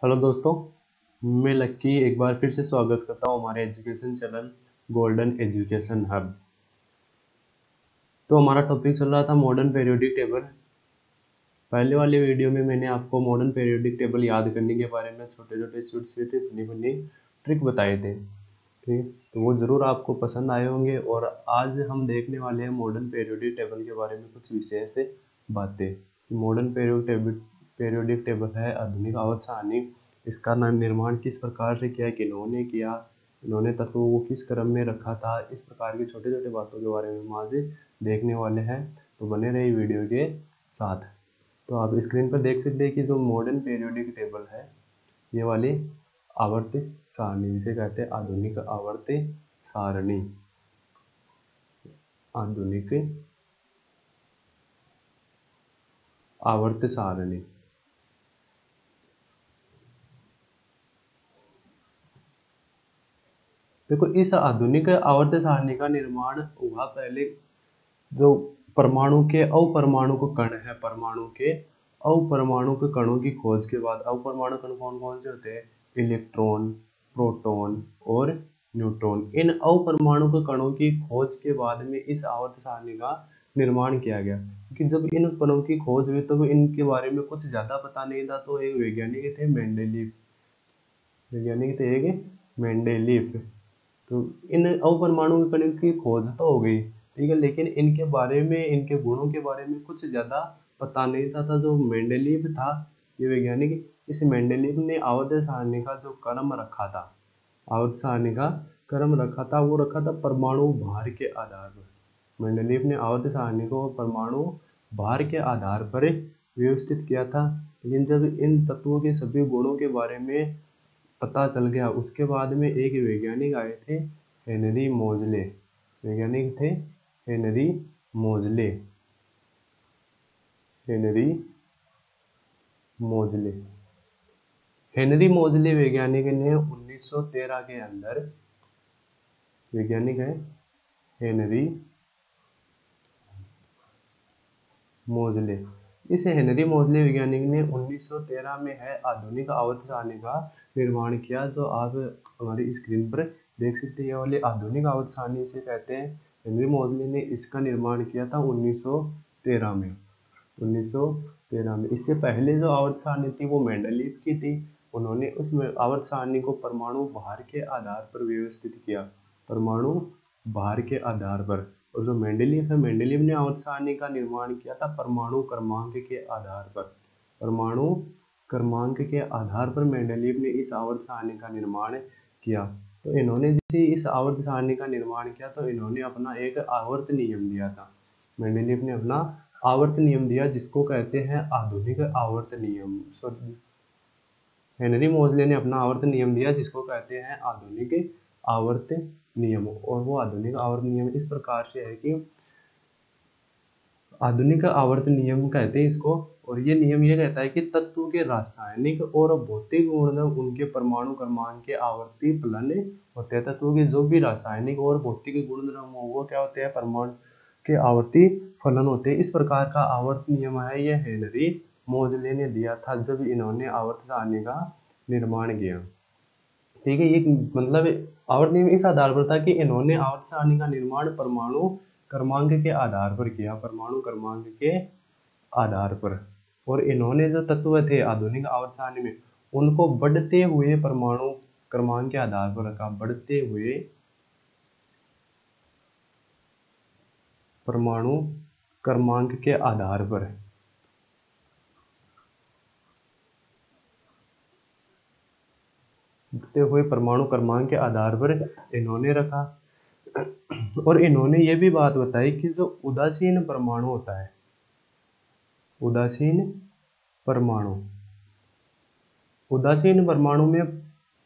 Hello दोस्तों, मैं लक्की एक बार फिर से स्वागत करता हूँ हमारे education channel golden education hub. तो हमारा टॉपिक चल रहा था मॉडर्न पीरियोडिक टेबल। पहले वाले वीडियो में मैंने आपको मॉडर्न पीरियोडिक टेबल याद करने के बारे में छोटे छोटे छोटे फनी फनी ट्रिक बताए थे। ठीक, तो वो ज़रूर आपको पसंद आए होंगे। और आज हम देखने वाले हैं मॉडर्न पीरियोडिक टेबल के बारे में कुछ विशेष बातें। मॉडर्न पीरियोडिक टेबल है आधुनिक आवर्त सारणी। इसका निर्माण किस प्रकार से किया, किन्होंने किया, इन्होंने तत्वों को किस क्रम में रखा था, इस प्रकार की छोटे छोटे बातों के बारे में हम आज देखने वाले हैं। तो बने रहिए वीडियो के साथ। तो आप स्क्रीन पर देख सकते हैं कि जो मॉडर्न पीरियोडिक टेबल है, ये वाली आवर्त सारणी जिसे कहते हैं आधुनिक आवर्त सारणी। आधुनिक आवर्त सारणी। देखो, इस आधुनिक आवर्त सारणी का निर्माण हुआ पहले जो परमाणु के अपरमाणु कण है, परमाणु के अपरमाणु कणों की खोज के बाद। अपरमाणु कण कौन कौन से होते हैं? इलेक्ट्रॉन, प्रोटॉन और न्यूट्रॉन। इन अपरमाणु कणों की खोज के बाद में इस आवर्त सारणी का निर्माण किया गया। क्योंकि जब इन कणों की खोज हुई तो इनके बारे में कुछ ज्यादा पता नहीं था। तो एक वैज्ञानिक थे मेंडेलीव, वैज्ञानिक थे एक मेंडेलीव। तो इन अपरमाणु कणों की खोज तो हो गई, ठीक है, लेकिन इनके बारे में, इनके गुणों के बारे में कुछ ज्यादा पता नहीं था। जो मेंडेलीव था, ये वैज्ञानिक, इस मेंडेलीव ने आवर्त सारणी का जो क्रम रखा था, आवर्त सारणी का क्रम रखा था, वो रखा था परमाणु भार के आधार पर। मेंडेलीव ने आवर्त सारणी को परमाणु भार के आधार पर व्यवस्थित किया था। लेकिन जब इन तत्वों के सभी गुणों के बारे में पता चल गया, उसके बाद में एक वैज्ञानिक आए थे, हेनरी मोजले। वैज्ञानिक थे हेनरी मोजले, हेनरी मोजले। हेनरी मोजले वैज्ञानिक ने 1913 के अंदर, वैज्ञानिक है हेनरी मोजले। इस हेनरी मोजले वैज्ञानिक ने 1913 में है आधुनिक आवर्त सारणी का निर्माण किया, जो आप हमारी स्क्रीन पर देख सकते हैं। ये वाली आधुनिक आवर्त सारणी इसे कहते हैं। हेनरी मोजले ने इसका निर्माण किया था 1913 में। 1913 में। इससे पहले जो आवर्त सारणी थी वो मेंडेलीव की थी। उन्होंने उस आवर्त सारणी को परमाणु भार के आधार पर व्यवस्थित किया, परमाणु भार के आधार पर। और जो मेंडेलीव है, मेंडेलीव ने आवर्त सारणी का निर्माण किया था परमाणु क्रमांक के आधार पर। परमाणु क्रमांक के आधार पर मेंडेलीव ने इस आवर्त सारणी का निर्माण किया। तो इन्होंने जैसे इस आवर्त सारणी का निर्माण किया तो इन्होंने अपना एक आवर्त नियम दिया था। मेंडेलीव ने अपना आवर्त नियम दिया, जिसको कहते हैं आधुनिक आवर्त नियम। हेनरी मोजले ने अपना आवर्त नियम दिया, जिसको कहते हैं आधुनिक आवर्त नियम। और वो आधुनिक आवर्त नियम इस प्रकार से है कि आधुनिक आवर्त नियम कहते हैं इसको। और ये नियम ये कहता है कि तत्व के रासायनिक और भौतिक गुणधर्म उनके परमाणु क्रमांक के आवर्ती फलन होते हैं। तत्वों के जो भी रासायनिक और भौतिक गुणधर्म हो वो क्या होते हैं? परमाणु के आवर्ती फलन होते हैं। इस प्रकार का आवर्त नियम है ये हेनरी मोजले ने दिया था जब इन्होंने आवर्त सारणी का निर्माण किया। ठीक है, ये मतलब आवर्त नियम इस आधार पर था कि इन्होंने आवर्त सारणी का निर्माण परमाणु क्रमांक के आधार पर किया, परमाणु क्रमांक के आधार पर। और इन्होंने जो तत्व थे आधुनिक आवर्त सारणी में, उनको बढ़ते हुए परमाणु क्रमांक के आधार पर रखा, बढ़ते हुए परमाणु क्रमांक के आधार पर। बढ़ते हुए परमाणु क्रमांक के आधार पर इन्होंने रखा। और इन्होंने ये भी बात बताई कि जो उदासीन परमाणु होता है, उदासीन परमाणु, उदासीन परमाणु में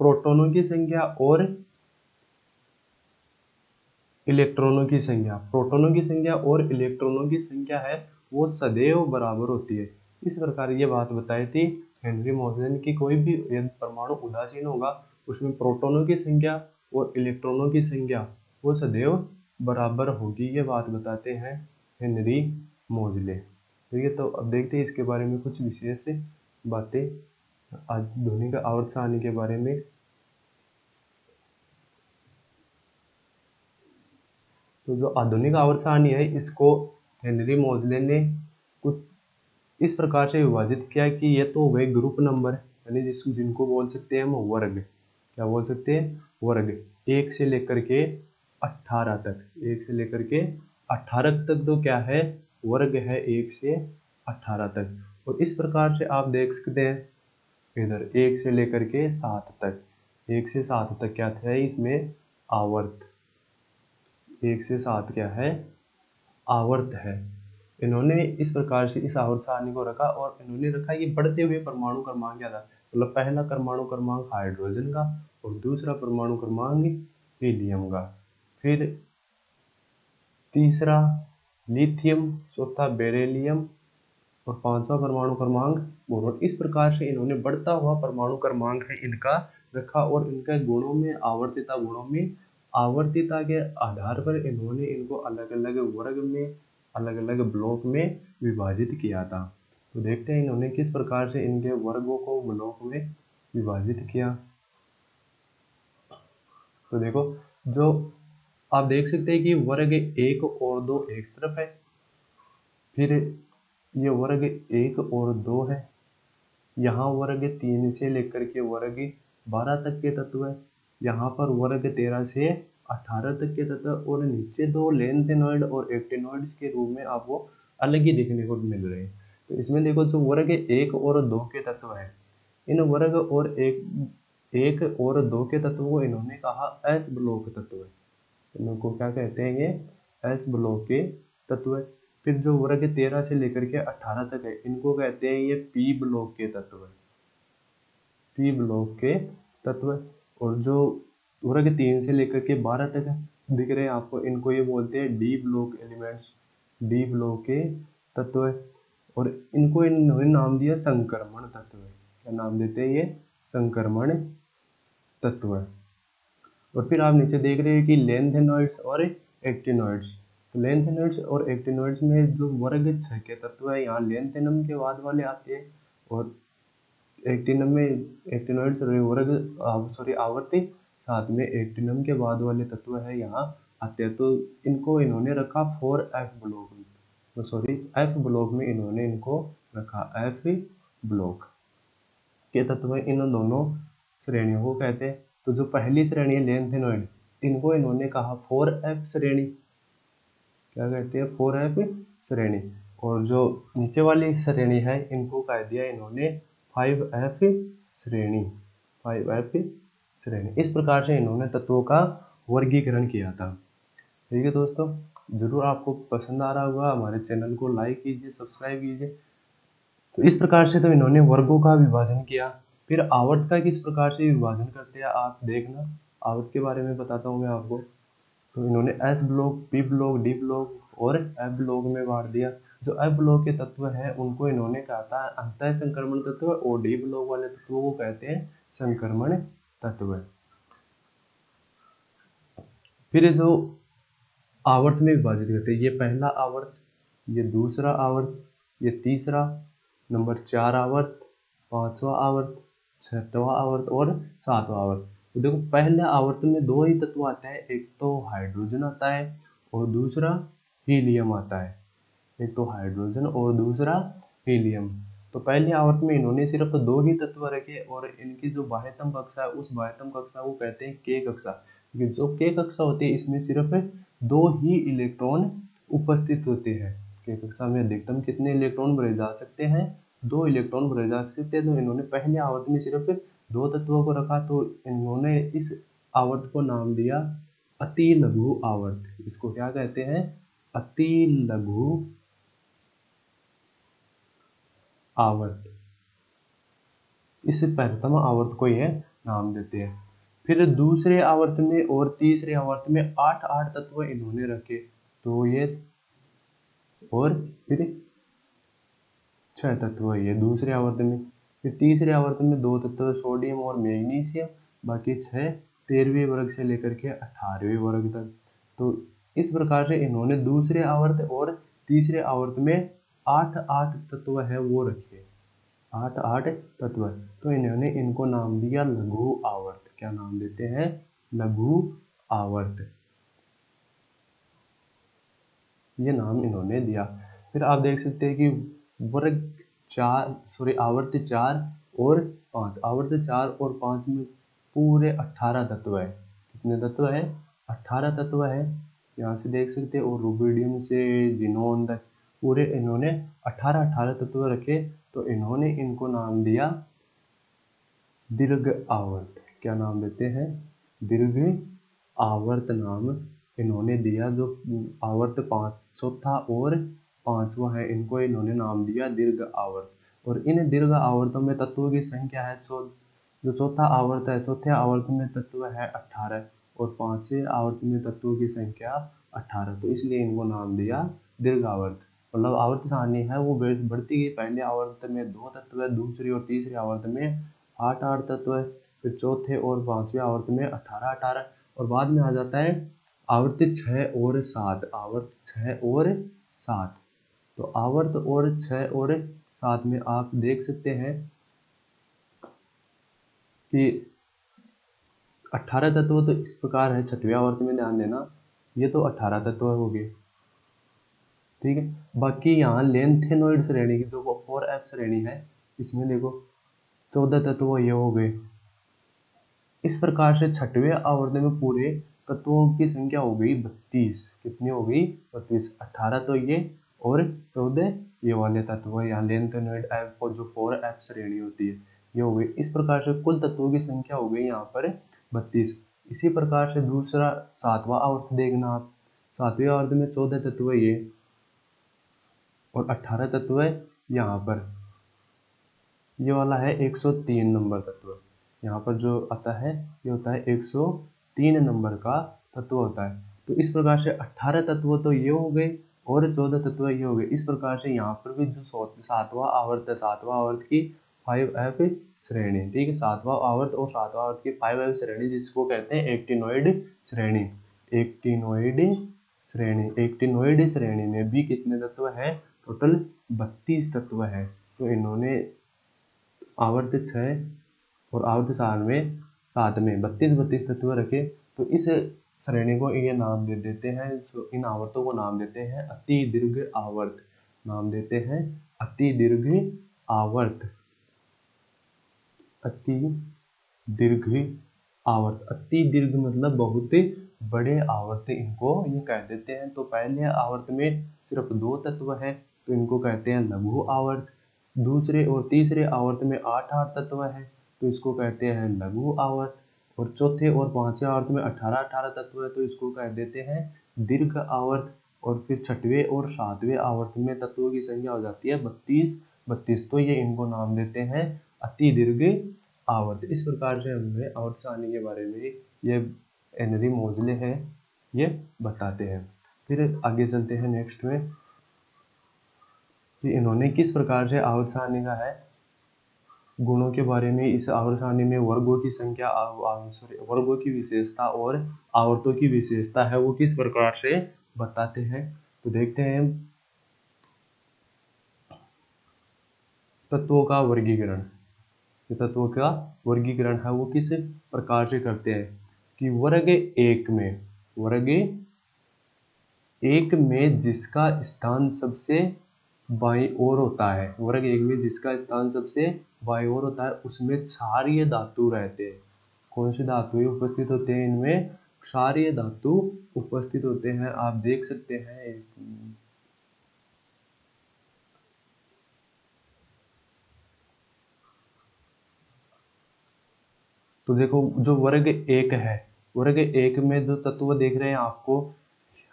प्रोटॉनों की संख्या और इलेक्ट्रॉनों की संख्या, प्रोटॉनों की संख्या और इलेक्ट्रॉनों की संख्या है वो सदैव बराबर होती है। इस प्रकार ये बात बताई थी हेनरी मोजले ने कि कोई भी यदि परमाणु उदासीन होगा उसमें प्रोटॉनों की संख्या और इलेक्ट्रॉनों की संख्या वो सदैव बराबर होगी। ये बात बताते हैं हेनरी मोजले। ठीक है, तो अब देखते हैं इसके बारे में कुछ विशेष बातें। आधुनिक आवर्त सारणी के बारे में। तो जो आधुनिक आवर्त सारणी है इसको हेनरी मोजले ने कुछ इस प्रकार से विभाजित किया कि ये तो हो गए ग्रुप नंबर, यानी जिनको बोल सकते हैं हम वर्ग। क्या बोल सकते हैं? वर्ग। 1 से लेकर के 18 तक, 1 से लेकर के 18 तक तो क्या है? वर्ग है 1 से 18 तक। और इस प्रकार से आप देख सकते हैं इधर 1 से लेकर के 7 तक, 1 से 7 तक क्या है इसमें? आवर्त। 1 से 7 क्या है? आवर्त है। इन्होंने इस प्रकार से इस आवर्त सारणी को रखा और इन्होंने रखा ये बढ़ते हुए परमाणु क्रमांक क्या था, मतलब पहला परमाणु क्रमांक हाइड्रोजन का और दूसरा परमाणु क्रमांक हीलियम का, फिर तीसरा लिथियम, चौथा बेरिलियम और पांचवा परमाणु क्रमांक बोरोन। इस प्रकार से इन्होंने बढ़ता हुआ परमाणु क्रमांक है इनका रखा और इनके गुणों में आवर्तिता, गुणों में आवर्तिता के आधार पर इन्होंने इनको अलग अलग वर्ग में, अलग अलग ब्लॉक में विभाजित किया था। तो देखते हैं इन्होंने किस प्रकार से इनके वर्गों को ब्लॉक में विभाजित किया। तो देखो, जो आप देख सकते हैं कि वर्ग 1 और 2 एक तरफ है, फिर ये वर्ग 1 और 2 है, यहाँ वर्ग 3 से लेकर के वर्ग 12 तक के तत्व है, यहाँ पर वर्ग 13 से 18 तक के तत्व, और नीचे दो लेंथेनॉइड और एक्टिनॉइड्स के रूप में आपको अलग ही देखने को मिल रहे हैं। तो इसमें देखो जो वर्ग 1 और 2 के तत्व है, इन वर्ग और 1 और 2 के तत्वों को इन्होंने कहा एस ब्लॉक तत्व है। इनको क्या कहते हैं? ये एस ब्लॉक के तत्व है। फिर जो वर्ग 13 से लेकर के 18 तक है, इनको कहते हैं ये पी ब्लॉक के तत्व है, पी ब्लॉक के तत्व। और जो वर्ग 3 से लेकर के 12 तक दिख रहे हैं आपको, इनको ये बोलते हैं D block elements, D block के तत्व है। और इनको इन्होंने नाम दिया संक्रमण तत्व है। क्या नाम देते हैं? ये संक्रमण तत्व है। और फिर आप नीचे देख रहे हैं कि लेंथेनॉइड्स और एक्टिनॉइड्स। तो लेंथेनॉइड्स और एक्टिनॉइड्स में जो वर्ग 6 के तत्व है, यहाँ लेंथेनम के बाद वाले आते हैं, और एक्टिनम में एक्टिनॉइड्स वर्ग आवर्ती, साथ में एक्टिनम के बाद वाले तत्व है यहाँ आते हैं। तो इनको इन्होंने रखा 4F ब्लॉक में, F ब्लॉक में इन्होंने इनको रखा। F ब्लॉक के तत्व इन दोनों श्रेणियों को कहते हैं। तो जो पहली श्रेणी है लेंथेनॉइड, इनको इन्होंने कहा 4F श्रेणी। क्या कहते हैं? 4F श्रेणी। और जो नीचे वाली श्रेणी है, इनको कह दिया इन्होंने 5F श्रेणी, 5F श्रेणी। इस प्रकार से इन्होंने तत्वों का वर्गीकरण किया था। ठीक है दोस्तों, जरूर आपको पसंद आ रहा होगा। हमारे चैनल को लाइक कीजिए, सब्सक्राइब कीजिए। तो इस प्रकार से तो इन्होंने वर्गों का विभाजन किया। फिर आवर्त का किस प्रकार से विभाजन करते हैं आप देखना, आवर्त के बारे में बताता हूँ मैं आपको। तो इन्होंने S block, P block, D block और एफ ब्लॉक में बांट दिया। जो एफ ब्लॉक के तत्व है उनको इन्होंने कहा था अंतः संक्रमण तत्व, और डी ब्लॉक वाले तत्वों को कहते हैं संक्रमण तत्व। फिर जो आवर्त में विभाजित करते हैं, ये पहला आवर्त, ये दूसरा आवर्त, ये तीसरा, नंबर 4 आवर्त, 5वां आवर्त, 6वां आवर्त और 7वां आवर्त। तो देखो, पहले आवर्त में दो ही तत्व आते हैं, एक तो हाइड्रोजन आता है और दूसरा हीलियम आता है। एक तो हाइड्रोजन और दूसरा हीलियम। तो पहले आवर्त में इन्होंने सिर्फ दो ही तत्व रखे, और इनकी जो बाह्यतम कक्षा है, उस बाह्यतम कक्षा को कहते हैं के कक्षा। क्योंकि जो के कक्षा होती है, इसमें सिर्फ दो ही इलेक्ट्रॉन उपस्थित होते हैं। के कक्षा में अधिकतम कितने इलेक्ट्रॉन भरे जा सकते हैं? 2 इलेक्ट्रॉन भरे जा सकते हैं। तो इन्होंने पहले आवर्त में सिर्फ दो तत्वों को रखा, तो इन्होंने इस आवर्त को नाम दिया अति लघु आवर्त। इसको क्या कहते हैं? अति लघु आवर्त। इस प्रथम आवर्त को यह नाम देते हैं। फिर दूसरे आवर्त में और तीसरे आवर्त में 8 तत्व इन्होंने रखे, तो ये, और फिर 6 तत्व ये दूसरे आवर्त में। फिर तीसरे आवर्त में 2 तत्व सोडियम और मैग्नीशियम, बाकी 6 13वें वर्ग से लेकर के 18वें वर्ग तक। तो इस प्रकार से इन्होंने दूसरे आवर्त और तीसरे आवर्त में 8 तत्व है वो रखे। 8 8 तत्व है, तो इन्होंने इनको नाम दिया लघु आवर्त। क्या नाम देते हैं? लघु आवर्त, ये नाम इन्होंने दिया। फिर आप देख सकते हैं कि वर्ग 4 सॉरी आवर्त 4 और 5, आवर्त 4 और 5 में पूरे 18 तत्व है। कितने तत्व है? 18 तत्व है, यहाँ से देख सकते हैं। और रूबिडियम से जिनोन तक पूरे इन्होंने 18 तत्व रखे, तो इन्होंने इनको नाम दिया दीर्घ आवर्त। क्या नाम देते हैं? दीर्घ आवर्त नाम इन्होंने दिया। जो आवर्त 5 चौथा और 5वां है, इनको इन्होंने नाम दिया दीर्घ आवर्त। और इन दीर्घ आवर्तों में तत्वों की संख्या है जो चौथा आवर्त है, चौथे आवर्त में तत्व है 18 और 5वें आवर्त में तत्वों की संख्या 18, तो इसलिए इनको नाम दिया दीर्घ आवर्त। मतलब आवर्त सारणी है वो बढ़ती गई। पहले आवर्त में 2 तत्व है, दूसरी और तीसरी आवर्त में 8 8 तत्व है, फिर चौथे और 5वें आवर्त में 18 18, और बाद में आ जाता है आवर्त 6 और 7, आवर्त 6 और 7। तो आवर्त और 6 और 7 में आप देख सकते हैं कि 18 तत्व तो इस प्रकार है। छठवें आवर्त में ध्यान देना, ये तो 18 तत्व हो गए, ठीक है। बाकी यहाँ लेंथेनोइड श्रेणी की जो 4F श्रेणी है, इसमें देखो 14 तत्व ये हो गए। इस प्रकार से छठवें आवर्त में पूरे तत्वों की संख्या हो गई 32। कितनी हो गई? 32। 18 तो ये और 14 ये वाले तत्व यहाँ लेंथेनोइड एफ और जो 4F श्रेणी होती है, ये हो गई। इस प्रकार से कुल तत्वों की संख्या हो गई यहाँ पर 32। इसी प्रकार से दूसरा 7वां आवर्त देखना आप। 7वें आवर्त में 14 तत्व ये और 18 तत्व है यहाँ पर। ये वाला है 103 नंबर तत्व। यहाँ पर जो आता है ये होता है 103 नंबर का तत्व होता है। तो इस प्रकार से 18 तत्व तो ये हो गए और 14 तत्व ये हो गए। इस प्रकार से यहाँ पर भी जो 7वां आवर्त है, 7वां आवर्त की 5F श्रेणी, ठीक है। 7वां आवर्त और 7वां आवर्त की 5F श्रेणी, जिसको कहते हैं एक्टिनोइड श्रेणी। एक्टिनोइड श्रेणी, एक्टिनोइड श्रेणी में भी कितने तत्व है? टोटल 32 तत्व है। तो इन्होंने आवर्त 6 और आवर्त 7 में 32 तत्व रखे। तो इस श्रेणी को ये नाम दे देते हैं, जो इन आवर्तों को नाम देते हैं अति दीर्घ आवर्त। नाम देते हैं अति दीर्घ आवर्त। अति दीर्घ आवर्त, अति दीर्घ मतलब बहुत बड़े आवर्त, इनको ये कह देते हैं। तो पहले आवर्त में सिर्फ 2 तत्व है, तो इनको कहते हैं लघु आवर्त। दूसरे और तीसरे आवर्त में 8 8 तत्व है, तो इसको कहते हैं लघु आवर्त। और चौथे और 5वें आवर्त में 18 18 तत्व है, तो इसको कह देते हैं दीर्घ आवर्त। और फिर 6वें और 7वें आवर्त में तत्वों की संख्या हो जाती है 32 32, तो ये इनको नाम देते हैं अति दीर्घ आवर्त। इस प्रकार से हमने आवर्त सारणी के बारे में ये हेनरी मोजले है ये बताते हैं। फिर आगे चलते हैं नेक्स्ट में कि इन्होंने किस प्रकार से आवर्त सारणी का है गुणों के बारे में। इस आवर्त सारणी में वर्गों की संख्या, वर्गों की विशेषता और आवर्तों की विशेषता है वो किस प्रकार से बताते हैं। तो देखते हैं तत्वों का वर्गीकरण। तत्वों का वर्गीकरण है वो किस प्रकार से करते हैं कि वर्ग 1 में जिसका स्थान सबसे बाईं ओर होता है, वर्ग 1 में जिसका स्थान सबसे बाईं ओर होता है, उसमें क्षारीय धातु रहते हैं। कौन से धातु उपस्थित होते हैं? इनमें क्षारीय धातु उपस्थित होते हैं। आप देख सकते हैं तो देखो जो वर्ग 1 है, वर्ग 1 में जो तत्व देख रहे हैं आपको,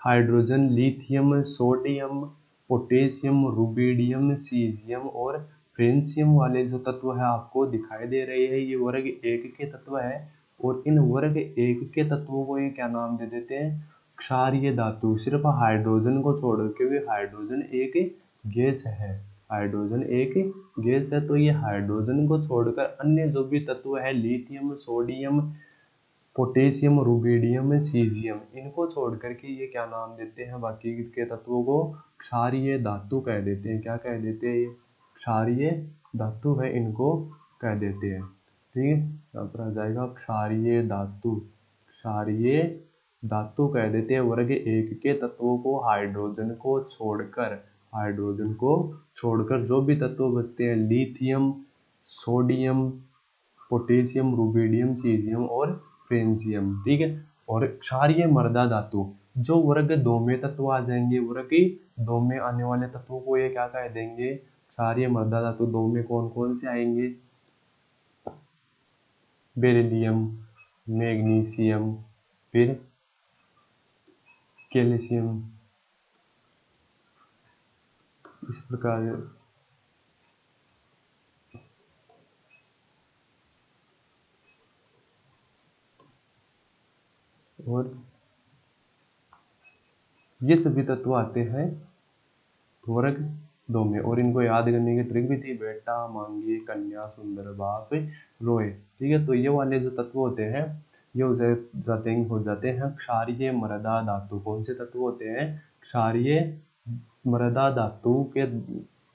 hydrogen, lithium, sodium, potassium, rubidium, caesium और फ्रेंशियम वाले जो तत्व है आपको दिखाई दे रहे हैं, ये वर्ग 1 के तत्व है। और इन वर्ग 1 के तत्वों को ये क्या नाम दे देते हैं? क्षारीय धातु। सिर्फ हाइड्रोजन को छोड़, क्योंकि हाइड्रोजन एक गैस है, हाइड्रोजन एक गैस है, तो ये हाइड्रोजन को छोड़कर अन्य जो भी तत्व है, lithium, sodium, potassium, rubidium, caesium, इनको छोड़ करके ये क्या नाम देते हैं? बाकी के तत्वों को क्षारीय धातु कह देते हैं। क्या कह देते हैं? क्षारीय धातु है इनको कह देते हैं। ठीक है, यहाँ पर आ जाएगा क्षारीय धातु। क्षारीय धातु कह देते हैं वर्ग एक के तत्वों को हाइड्रोजन को छोड़कर जो भी तत्व बचते हैं, lithium, sodium, potassium, rubidium, caesium और फ्रेंशियम। ठीक है, और क्षारीय मृदा धातु जो वर्ग 2 में तत्व आ जाएंगे, वर्ग 2 में आने वाले तत्वों को ये क्या कह देंगे, क्षारीय मृदा धातु। 2 में कौन कौन से आएंगे, बेरिलियम, मैग्नीशियम, फिर कैल्शियम, इस प्रकार। और ये सभी तत्व आते हैं वर्ग 2 में। और इनको याद करने की ट्रिक भी थी, बेटा मांगी कन्या सुंदर बाप रोए। ठीक है, तो ये वाले जो तत्व होते हैं ये हो जाते हैं क्षारीय मृदा धातु। कौन से तत्व होते हैं, क्षारीय मृदा धातु के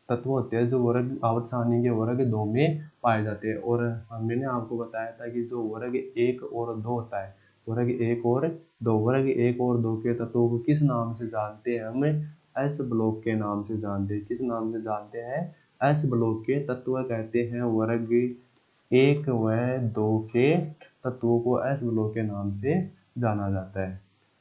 तत्व होते हैं जो वर्ग आवर्त सारणी के वर्ग 2 में पाए जाते हैं। और हमने आपको बताया था कि जो वर्ग 1 और 2 होता है, वर्ग 1 और 2, वर्ग 1 और 2 के तत्वों को किस नाम से जानते हैं, हमें एस ब्लॉक के नाम से जानते हैं। किस नाम से जानते हैं, एस ब्लॉक के तत्व कहते हैं। वर्ग 1 व 2 के तत्वों को एस ब्लॉक के नाम से जाना जाता है।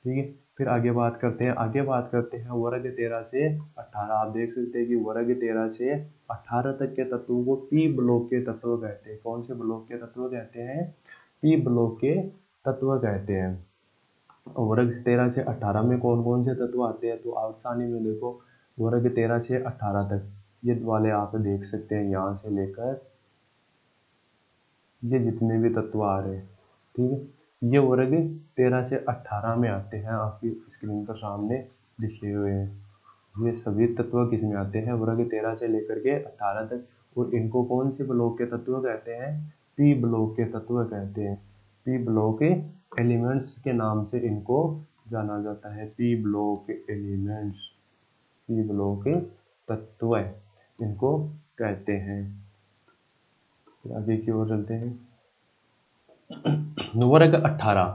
ठीक है, फिर आगे बात करते हैं वर्ग 13 से 18। आप देख सकते हैं कि वर्ग 13 से 18 तक के तत्वों को पी ब्लॉक के तत्व कहते हैं। कौन से ब्लॉक के तत्व कहते हैं, पी ब्लॉक के तत्व कहते हैं। वर्ग 13 से 18 में कौन कौन से तत्व आते हैं, तो आवर्त सारणी में देखो वर्ग 13 से 18 तक ये वाले आप देख सकते हैं, यहाँ से लेकर ये जितने भी तत्व आ रहे हैं। ठीक है, ये वर्ग 13 से 18 में आते हैं, आपकी स्क्रीन पर सामने लिखे हुए हैं। ये सभी तत्व किस में आते हैं, वर्ग 13 से लेकर के 18 तक। और इनको कौन से ब्लॉक के तत्व कहते हैं, पी ब्लॉक के तत्व कहते हैं। पी ब्लॉक एलिमेंट्स के नाम से इनको जाना जाता है, P block elements, P block तत्व इनको कहते हैं। आगे की ओर चलते हैं। वर्ग 18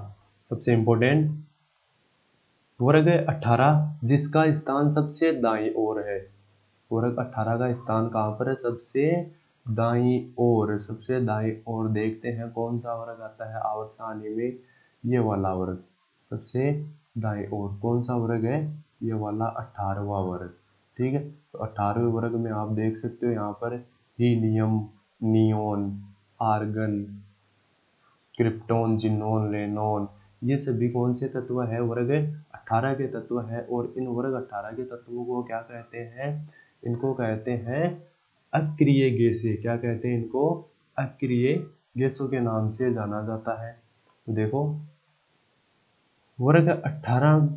सबसे इंपॉर्टेंट, वर्ग 18 जिसका स्थान सबसे दाईं ओर है। वर्ग 18 का स्थान कहाँ पर है, सबसे दाईं ओर। सबसे दाईं ओर देखते हैं कौन सा वर्ग आता है आवर्त सारणी में, ये वाला वर्ग। सबसे दाईं ओर कौन सा वर्ग है, ये वाला 18वां वर्ग। ठीक है, तो 18वें वर्ग में आप देख सकते हो यहाँ पर helium, neon, argon, krypton, xenon, radon, ये सभी कौन से तत्व है, वर्ग 18 के तत्व है। और इन वर्ग 18 के तत्वों को क्या कहते हैं, इनको कहते हैं अक्रिय गैसें। क्या कहते हैं इनको, अक्रिय गैसों के नाम से जाना जाता है। तो देखो वर्ग 18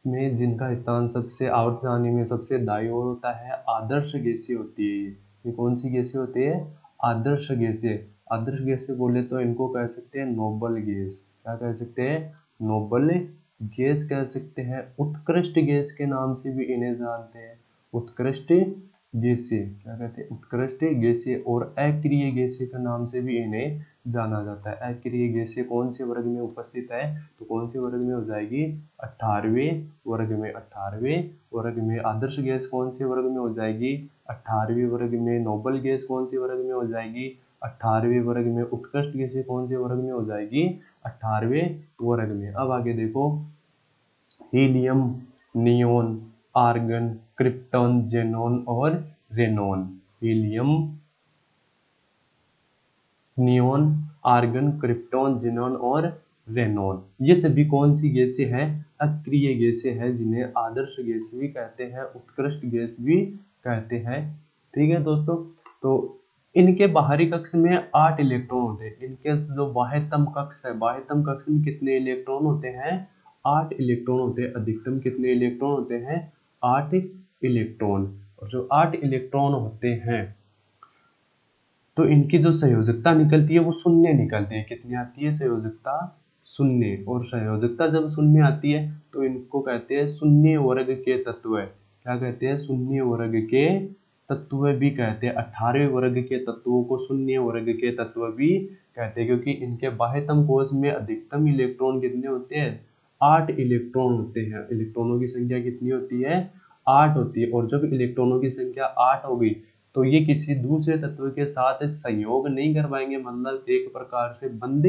में जिनका स्थान सबसे आवर्त सारणी में सबसे दाईं ओर होता है, आदर्श गैसें होती है। ये कौन सी गैसें होती है, आदर्श गैसें। आदर्श गैसें बोले तो इनको कह सकते हैं नोबल गैस। क्या कह सकते हैं, नोबल गैस कह सकते हैं। उत्कृष्ट गैस के नाम से भी इन्हें जानते हैं, उत्कृष्ट गैसें। क्या कहते हैं, उत्कृष्ट गैसें। और अक्रिय गैसें के नाम से भी इन्हें जाना जाता है। अक्रिय गैसें कौन से वर्ग में उपस्थित है, तो कौन से वर्ग में हो जाएगी, 18वें वर्ग में। 18वें वर्ग में। आदर्श गैस कौन से वर्ग में हो जाएगी, 18वें वर्ग में। नोबल गैस कौन से वर्ग में हो जाएगी, 18वें वर्ग में। उत्कृष्ट गैसें कौन से वर्ग में हो जाएगी, 18वें वर्ग में। अब आगे देखो, helium, neon, argon, krypton, xenon और radon. Helium, neon, argon, krypton, xenon और रेनॉन, ये सभी कौन सी गैसें हैं, अक्रिय गैसें हैं, जिन्हें आदर्श गैस भी कहते हैं, उत्कृष्ट गैस भी कहते हैं। ठीक है दोस्तों, तो इनके बाहरी कक्ष में 8 इलेक्ट्रॉन होते हैं। इनके जो बाह्यतम कक्ष है, बाह्यतम कक्ष में कितने इलेक्ट्रॉन होते हैं, 8 इलेक्ट्रॉन होते हैं। अधिकतम कितने इलेक्ट्रॉन होते हैं, 8 इलेक्ट्रॉन। और जो 8 इलेक्ट्रॉन होते हैं तो इनकी जो संयोजकता निकलती है वो शून्य निकलती है। कितनी आती है संयोजकता, शून्य। और संयोजकता जब शून्य आती है तो इनको कहते हैं शून्य वर्ग के तत्व। क्या कहते हैं, शून्य वर्ग के तत्व भी कहते हैं। 18वें वर्ग के तत्वों को शून्य वर्ग के तत्व भी कहते हैं, क्योंकि इनके बाह्यतम कोश में अधिकतम इलेक्ट्रॉन कितने होते हैं? 8 इलेक्ट्रॉन होते हैं। इलेक्ट्रॉनों की संख्या कितनी होती है? 8 होती है। और जब इलेक्ट्रॉनों की संख्या 8 हो गई तो ये किसी दूसरे तत्व के साथ संयोग नहीं कर पाएंगे, मतलब एक प्रकार से बंध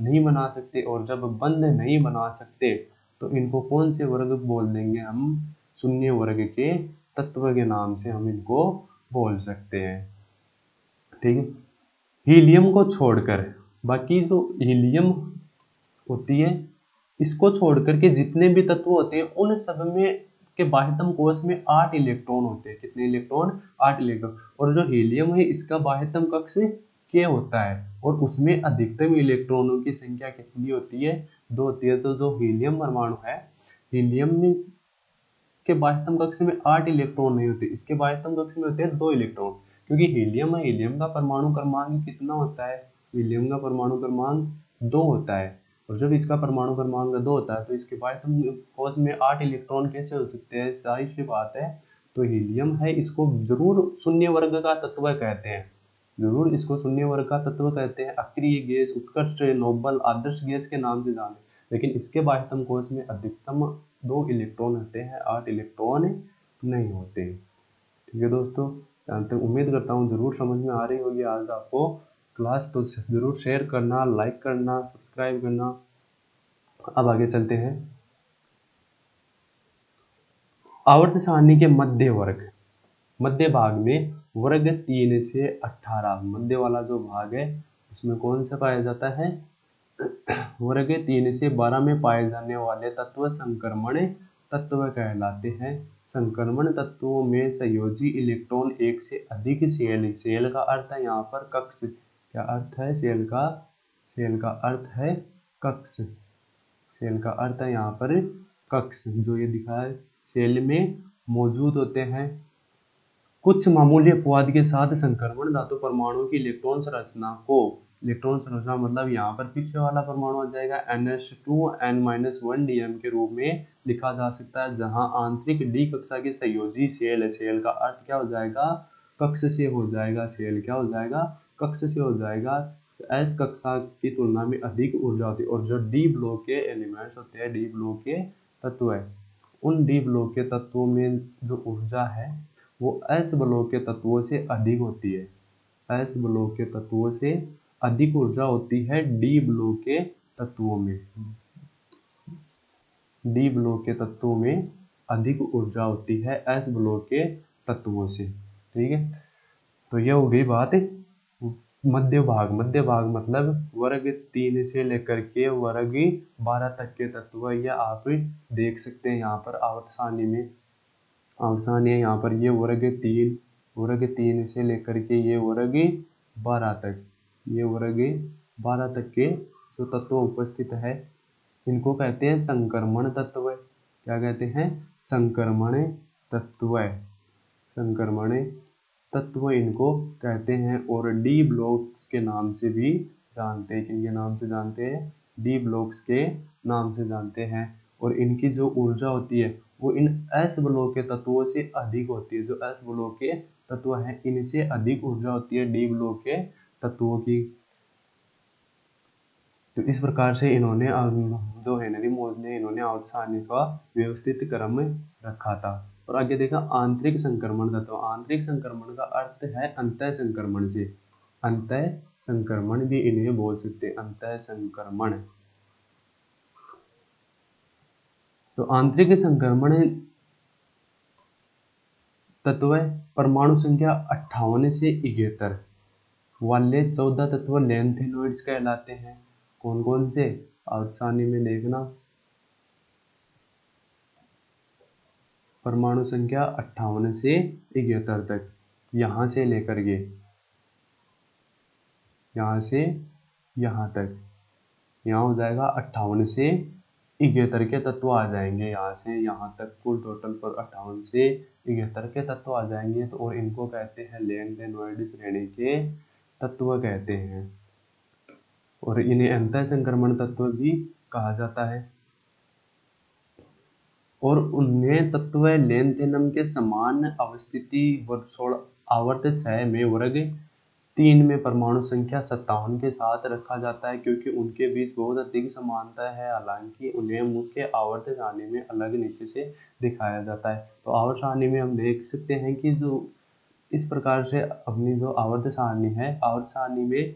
नहीं बना सकते। और जब बंध नहीं बना सकते तो इनको कौन से वर्ग बोल देंगे हम? शून्य वर्ग के तत्व के नाम से हम इनको बोल सकते हैं। ठीक है। हीलियम को छोड़कर बाकी जो हीलियम होती है, इसको छोड़कर के जितने भी तत्व होते हैं उन सब में के बाह्यतम कोश में 8 इलेक्ट्रॉन होते हैं। कितने इलेक्ट्रॉन? 8 इलेक्ट्रॉन। और जो हीलियम है इसका बाह्यतम कक्ष K होता है और उसमें अधिकतम इलेक्ट्रॉनों की संख्या कितनी होती है? 2 होती है। तो जो हीलियम परमाणु है, हीलियम में के बाह्यतम कक्ष में 8 इलेक्ट्रॉन नहीं होते, इसके बाह्यतम कक्ष में होते हैं 2 इलेक्ट्रॉन। क्योंकि हीलियम है, हीलियम का परमाणु क्रमांक कितना होता है? हीलियम का परमाणु क्रमांक 2 होता है। और जब इसका परमाणु क्रमांक 2 होता है तो इसके बाह्यतम कोश में 8 इलेक्ट्रॉन कैसे हो सकते हैं? जाहिर सी बात है। तो हीलियम है, इसको जरूर शून्य वर्ग का तत्व कहते हैं, जरूर इसको शून्य वर्ग का तत्व कहते हैं। अक्रिय गैस, उत्कृष्ट, नोबल, आदर्श गैस के नाम से जाने, लेकिन इसके बाह्यतम कोश में अधिकतम 2 इलेक्ट्रॉन होते हैं, 8 इलेक्ट्रॉन नहीं होते। ठीक है दोस्तों, यहाँ तक उम्मीद करता हूँ जरूर समझ में आ रही होगी आज आपको क्लास। तो जरूर शेयर करना, लाइक करना, सब्सक्राइब करना। अब आगे चलते हैं। आवर्त सारणी के मध्य वर्ग, मध्य भाग में वर्ग 3 से 18, मध्य वाला जो भाग है उसमें कौन सा पाया जाता है? वर्ग 3 से 12 में पाए जाने वाले तत्व संक्रमण तत्व कहलाते हैं। संक्रमण तत्वों में संयोजी इलेक्ट्रॉन एक से अधिक सेल, सेल का अर्थ है यहाँ पर कक्ष। क्या अर्थ है सेल का? सेल का अर्थ है कक्ष। सेल का अर्थ है यहाँ पर कक्ष, जो ये दिखा है सेल में मौजूद होते हैं। कुछ मामूली अपवाद के साथ संक्रमण धातु परमाणु की इलेक्ट्रॉन संरचना को, इलेक्ट्रॉन संरचना मतलब यहाँ पर पीछे वाला परमाणु आ जाएगा NH2n-1 डीएम के रूप में लिखा जा सकता है, जहां आंतरिक डी कक्षा की संयोजी सेल है। सेल का अर्थ क्या हो जाएगा? कक्ष से हो जाएगा। सेल क्या हो जाएगा? कक्ष से हो जाएगा। एस कक्षा की तुलना में अधिक ऊर्जा होती है। और जो डी ब्लॉक के एलिमेंट्स होते हैं, डी ब्लॉक के तत्व है, उन डी ब्लॉक के तत्वों में जो ऊर्जा है वो एस ब्लॉक के तत्वों से अधिक होती है। एस ब्लॉक के तत्वों से अधिक ऊर्जा होती है डी ब्लॉक के तत्वों में। डी ब्लॉक के तत्वों में अधिक ऊर्जा होती है एस ब्लॉक के तत्वों से। ठीक है, तो यह हो गई बात मध्य भाग। मध्य भाग मतलब वर्ग 3 से लेकर के वर्ग 12 तक के तत्व, यह आप देख सकते हैं यहाँ पर आवर्त सारणी में। आवर्त सारणी है यहाँ पर, ये वर्ग 3 से लेकर के ये वर्ग 12 तक, ये वर्ग 12 तक के जो तत्व उपस्थित है इनको कहते हैं संक्रमण तत्व। क्या कहते हैं? संक्रमण तत्व। संक्रमण तत्व इनको कहते हैं। और डी ब्लॉक्स के नाम से भी जानते हैं। किनके नाम से जानते हैं? डी ब्लॉक्स के नाम से जानते हैं। और इनकी जो ऊर्जा होती है वो इन एस ब्लॉक के तत्वों से अधिक होती है। जो एस ब्लॉक के तत्व हैं इनसे अधिक ऊर्जा होती है डी ब्लॉक के तत्वों की। तो इस प्रकार से इन्होंने जो हेनरी मोज ने इन्होंने आवर्त सारणी का व्यवस्थित क्रम रखा था। और आगे देखा आंतरिक संक्रमण तत्व। आंतरिक संक्रमण का अर्थ है अंतः संक्रमण से, अंतः संक्रमण भी इन्हें बोल सकते हैं, अंतः संक्रमण। तो आंतरिक संक्रमण तत्व परमाणु संख्या 58 से 71 वाले 14 तत्व लैंथेनॉइड्स कहलाते हैं। कौन कौन से? आवर्त सारणी में देखना, परमाणु संख्या 58 से 71 तक, यहाँ से लेकर के यहाँ से यहाँ तक, यहाँ हो जाएगा 58 से 71 के तत्व आ जाएंगे। यहाँ से यहाँ तक कुल टोटल पर 58 से 71 के तत्व आ जाएंगे। तो और इनको कहते हैं लैंथेनॉइड श्रेणी के तत्व कहते हैं। और इन्हें अंतः संक्रमण तत्व भी कहा जाता है। और उन्हें तत्व लैंथेनम के समान अवस्थिति आवर्त 6 में वर्ग 3 में परमाणु संख्या 57 के साथ रखा जाता है, क्योंकि उनके बीच बहुत अधिक समानता है। हालांकि उन्हें मुख्य आवर्त सारणी में अलग नीचे से दिखाया जाता है। तो आवर्त सारणी में हम देख सकते हैं कि जो इस प्रकार से अपनी जो आवर्त सारणी है, आवर्त सारणी में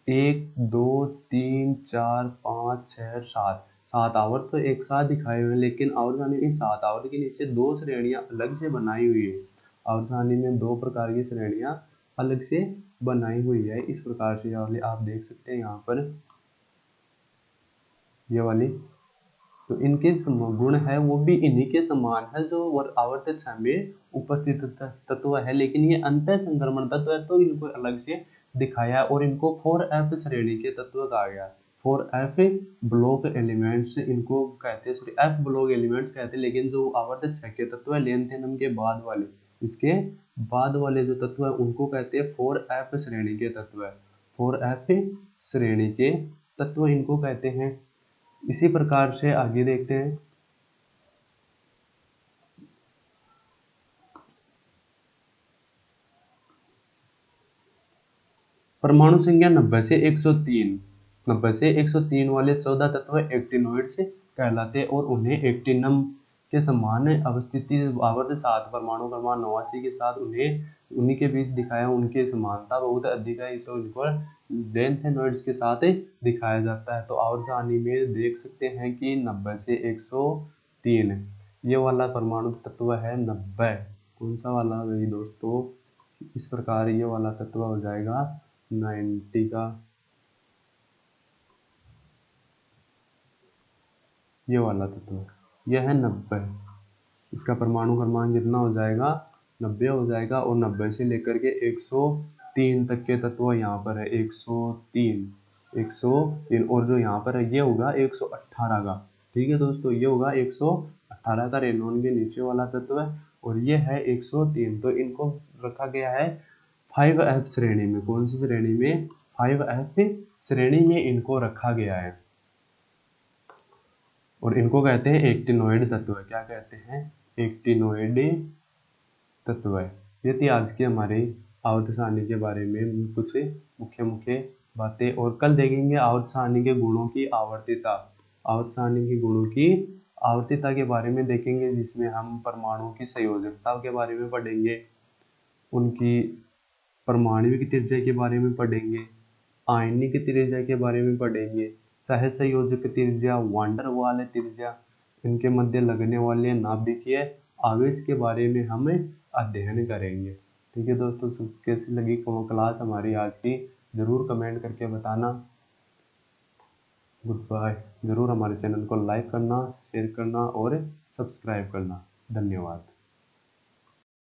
1 2 3 4 5 6 7 आवर्त तो एक साथ दिखाए हुए हैं, लेकिन आवर्त सारणी में 7 आवर्त के नीचे 2 श्रेणियां अलग से बनाई हुई है। आवर्त सारणी में 2 प्रकार की श्रेणियां अलग से बनाई हुई है। इस प्रकार से वाली आप देख सकते हैं यहाँ पर ये वाली। तो इनके गुण है वो भी इन्हीं के समान है जो आवर्त 6 में उपस्थित तत्व है, लेकिन ये अंतः संक्रमण तत्व है तो इनको अलग से दिखाया और इनको 4f श्रेणी के तत्व कहा गया। 4f ब्लॉक एलिमेंट्स इनको कहते हैं, सॉरी f ब्लॉक एलिमेंट्स कहते हैं, लेकिन जो आवर्त 6 के तत्व है लेंथेनम के बाद वाले, इसके बाद वाले जो तत्व है उनको कहते हैं 4f श्रेणी के तत्व है। 4f श्रेणी के तत्व इनको कहते हैं। इसी प्रकार से आगे देखते हैं। परमाणु संख्या 90 से 103, 90 से 103 वाले 14 तत्व एक्टिनोइड्स कहलाते हैं और उन्हें एक्टिनम के समान अवस्थिति आवर्त 7 परमाणु क्रमांक 89 के साथ उन्हीं के बीच दिखाया, उनकी समानता बहुत अधिक है, तो इनको लेंथेनोइड्स के साथ दिखाया जाता है। तो आवर्त सारणी में देख सकते हैं कि 90 से 103 ये वाला परमाणु तत्व है 90। कौन सा वाला भाई दोस्तों? इस प्रकार ये वाला तत्व हो जाएगा 90 का, ये वाला तत्व यह है 90। इसका परमाणु क्रमांक कितना हो जाएगा? 90 हो जाएगा। और 90 से लेकर के 103 तक के तत्व यहाँ पर है 103 और जो यहाँ पर है ये होगा 118 का। ठीक है दोस्तों, ये होगा 118 का रेनॉन के नीचे वाला तत्व है और ये है 103। तो इनको रखा गया है 5f श्रेणी में। कौन सी श्रेणी में? 5f श्रेणी में इनको रखा गया है और इनको कहते हैं एक्टिनोइड तत्व। क्या कहते हैं? एक्टिनोइड तत्व। ये थी आज की हमारी आवर्त सारणी के बारे में कुछ मुख्य बातें, और कल देखेंगे आवर्त सारणी के गुणों की आवर्तिता। आवर्त सारणी के गुणों की आवर्तिता के बारे में देखेंगे, जिसमें हम परमाणुओं की संयोजकता के बारे में पढ़ेंगे, उनकी परमाणविक त्रिज्या के बारे में पढ़ेंगे, आयनिक त्रिज्या के बारे में पढ़ेंगे, सहसंयोजक त्रिज्या, वांडर वाल त्रिज्या, इनके मध्य लगने वाले नाभिकीय आवेश के बारे में हम अध्ययन करेंगे। ठीक है दोस्तों, कैसी लगी क्लास हमारी आज की जरूर कमेंट करके बताना। Good bye. जरूर हमारे चैनल को लाइक करना, शेयर करना और सब्सक्राइब करना। धन्यवाद।